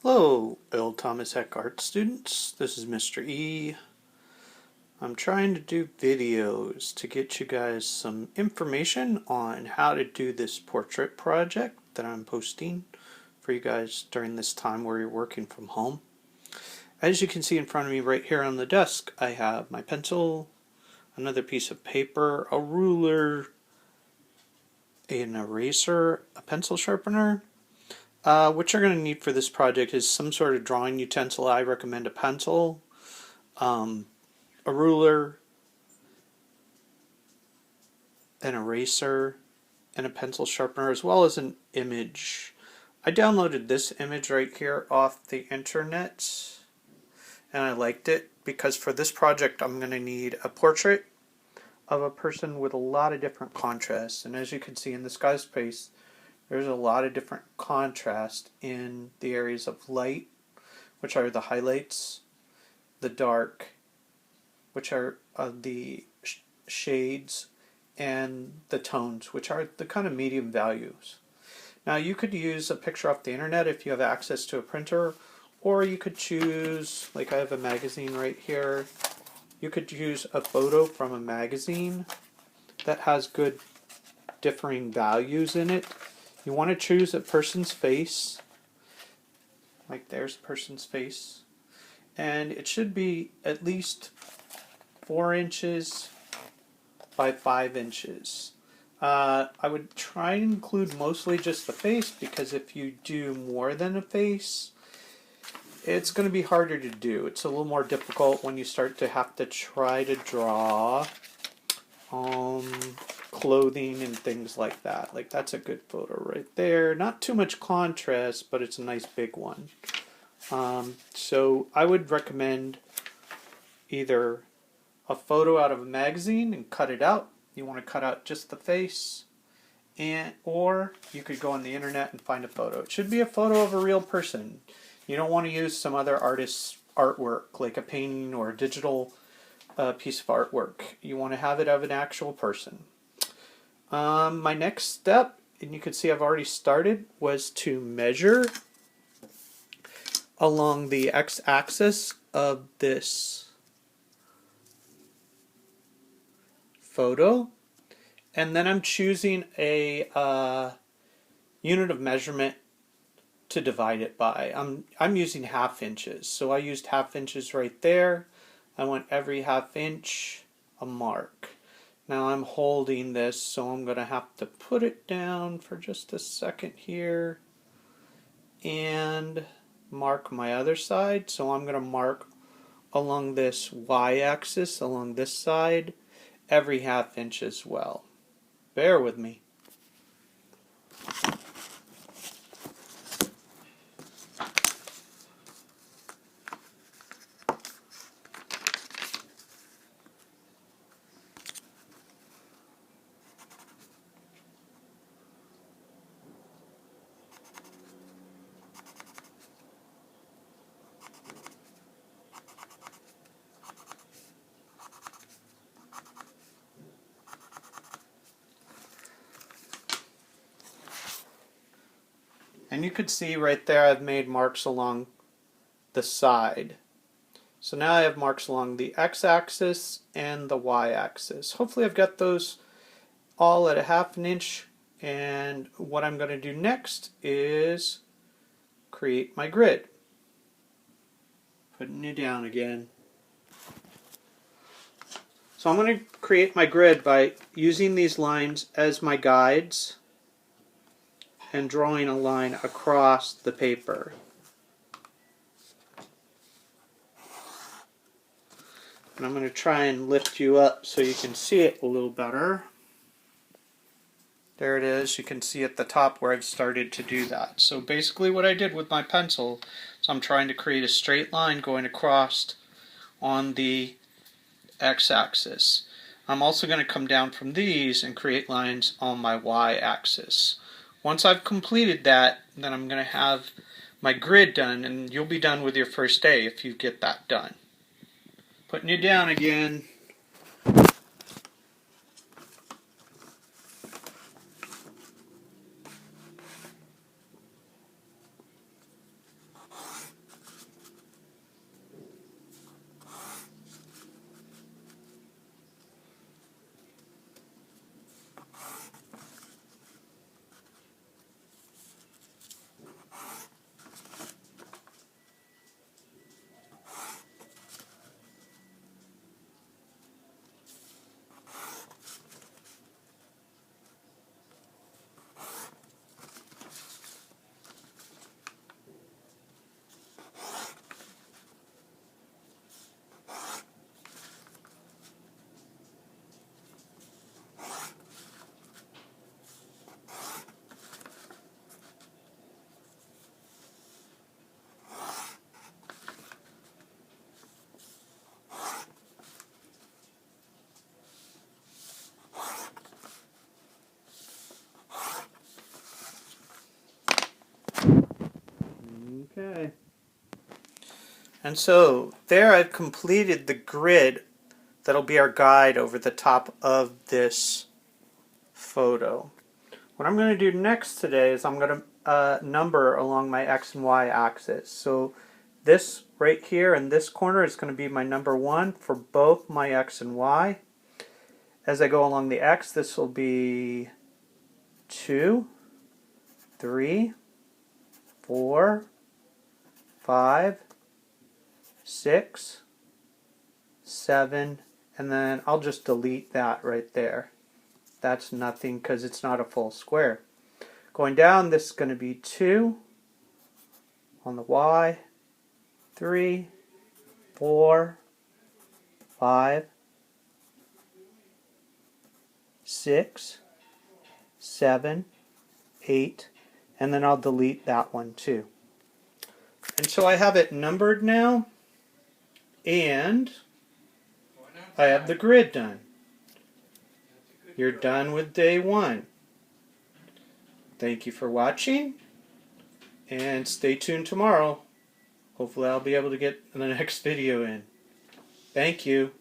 Hello, L. Thomas Heck art students. This is Mr. E. I'm trying to do videos to get you guys some information on how to do this portrait project that I'm posting for you guys during this time where you're working from home. As you can see in front of me right here on the desk, I have my pencil, another piece of paper, a ruler, an eraser, a pencil sharpener. What you're going to need for this project is some sort of drawing utensil. I recommend a pencil, a ruler, an eraser, and a pencil sharpener, as well as an image. I downloaded this image right here off the internet, and I liked it because for this project I'm going to need a portrait of a person with a lot of different contrasts. And as you can see in this guy's face, there's a lot of different contrast in the areas of light, which are the highlights, the dark, which are the shades, and the tones, which are the kind of medium values. Now you could use a picture off the internet if you have access to a printer, or you could choose, like I have a magazine right here, you could use a photo from a magazine that has good differing values in it. You want to choose a person's face, like there's a person's face, and it should be at least 4 inches by 5 inches. I would try and include mostly just the face, because if you do more than a face, it's going to be harder to do. It's a little more difficult when you start to have to try to draw clothing and things like that. Like that's a good photo right there. Not too much contrast, but it's a nice big one. So I would recommend either a photo out of a magazine and cut it out. You want to cut out just the face, or you could go on the internet and find a photo. It should be a photo of a real person. You don't want to use some other artist's artwork, like a painting or a digital piece of artwork. You want to have it of an actual person. My next step, and you can see I've already started, was to measure along the x-axis of this photo, and then I'm choosing a unit of measurement to divide it by. I'm using 1/2 inches, so I used 1/2 inches right there. I want every 1/2 inch a mark. Now I'm holding this, so I'm going to have to put it down for just a second here and mark my other side. So I'm going to mark along this y-axis, along this side, every 1/2 inch as well. Bear with me. And you could see right there I've made marks along the side. So now I have marks along the x-axis and the y-axis. Hopefully I've got those all at a 1/2 inch. And what I'm going to do next is create my grid. Putting it down again. So I'm going to create my grid by using these lines as my guides and drawing a line across the paper. And I'm going to try and lift you up so you can see it a little better. There it is. You can see at the top where I've started to do that. So basically what I did with my pencil is I'm trying to create a straight line going across on the x-axis. I'm also going to come down from these and create lines on my y-axis. Once I've completed that, then I'm going to have my grid done, and you'll be done with your first day if you get that done. Putting you down again. Okay. And so there I've completed the grid that'll be our guide over the top of this photo. What I'm going to do next today is I'm going to number along my X and Y axis. So this right here in this corner is going to be my number 1 for both my X and Y. As I go along the X, this will be 2, 3, 4, 5, 6, 7, and then I'll just delete that right there. That's nothing because it's not a full square. Going down, this is going to be 2 on the Y, 3, 4, 5, 6, 7, 8, and then I'll delete that one too. And so I have it numbered now, and I have the grid done. You're done with day 1. Thank you for watching, and stay tuned tomorrow. Hopefully I'll be able to get the next video in. Thank you.